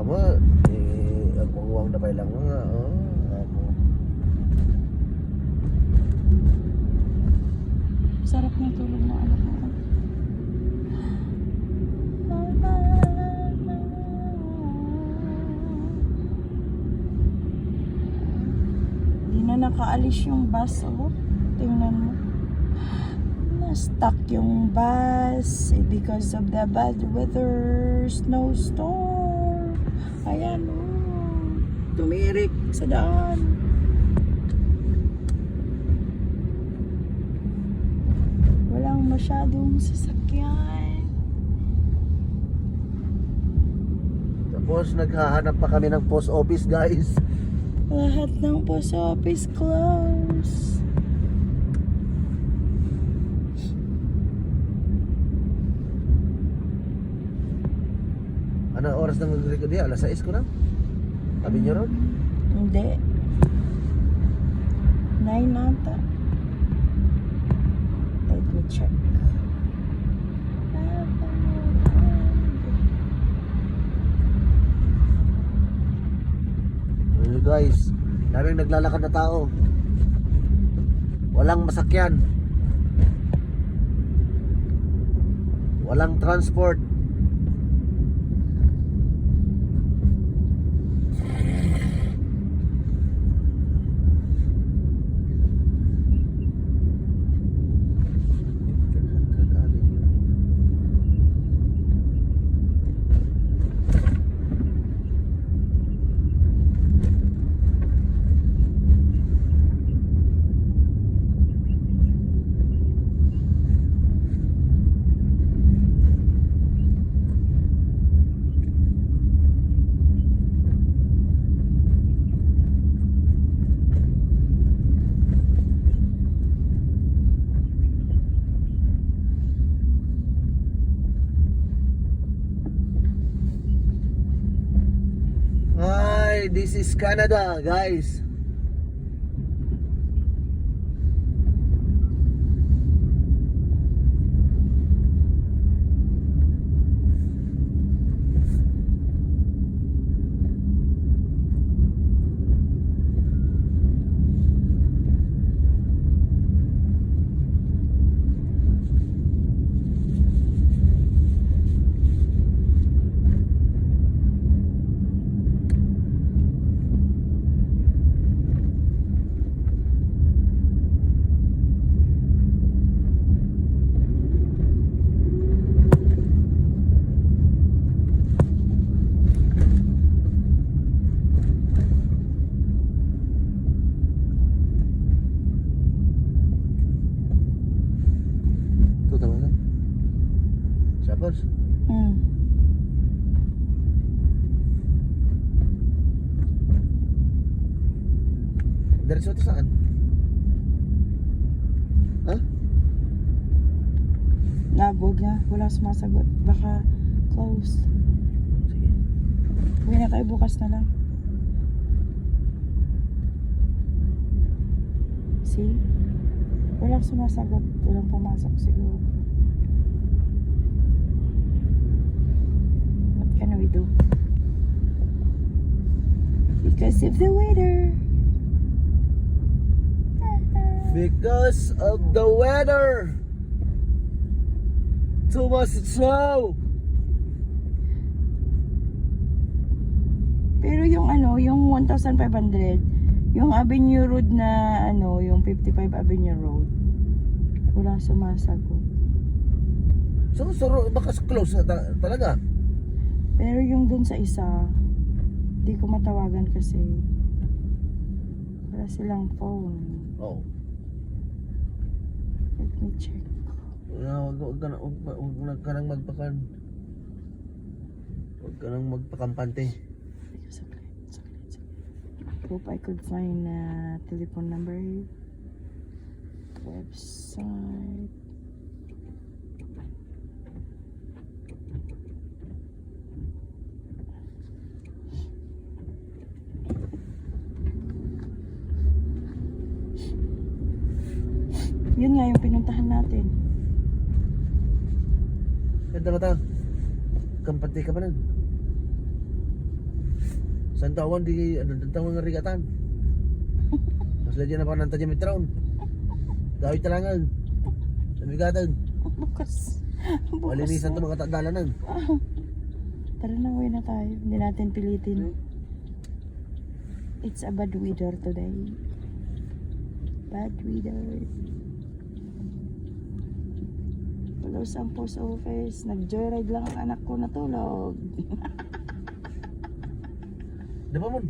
mo, ang manguwang na pa lang nga, ako. Sarap ng tulog ng anak mo. Hindi na nakaalis yung bus, oh. Tingnan mo. Na-stuck yung bus because of the bad weather, snowstorm. Ayan, oh. Tumirik sa daan. Walang masyadong sasakyan. Tapos naghahanap pa kami ng post office, guys. Lahat ng post office close. Ano oras nang mag-record niya? Alas 6 ko na? Sabi niyo ron? Hindi. 9 ata. Let me check. Guys, daming naglalakad na tao. Walang masakyan. Walang transport. Hi, this is Canada, guys. Ito tama na. Tapos, diretso ito saan? Ha? Labog na. Wala sumasagot. Baka close. Sige. Uwi na tayo bukas na lang. See? Walang sumasagot. Walang pumasok siguro. What can we do? Because of the weather. Because of the weather. Too much snow. Pero yung ano, yung 1,500, yung Avenue Road na ano, yung 55 Avenue Road, wala sumasagot. So baka close na talaga. Pero yung dun sa isa, di ko matawagan kasi wala silang phone. Oh. Let me check. Huwag ka nang magpakan. Huwag ka nang magpakampante. Saglit. Hope I could find a telephone number here. Website. Yun nga yung pinuntahan natin. Ganda ka ta. Kampante ka pa nun. Santawan di ano tawang nga rigatan. Mas lagyan na pa ng tadya metraon. Gawit talangan. Namigatan. Bukas. Malinisan to mga dalanan. Tara na, uwi na tayo. Hindi natin pilitin. It's a bad weather today. Bad weather. Hello sa post office. Nag-joyride lang ang anak ko natulog. Di ba mon?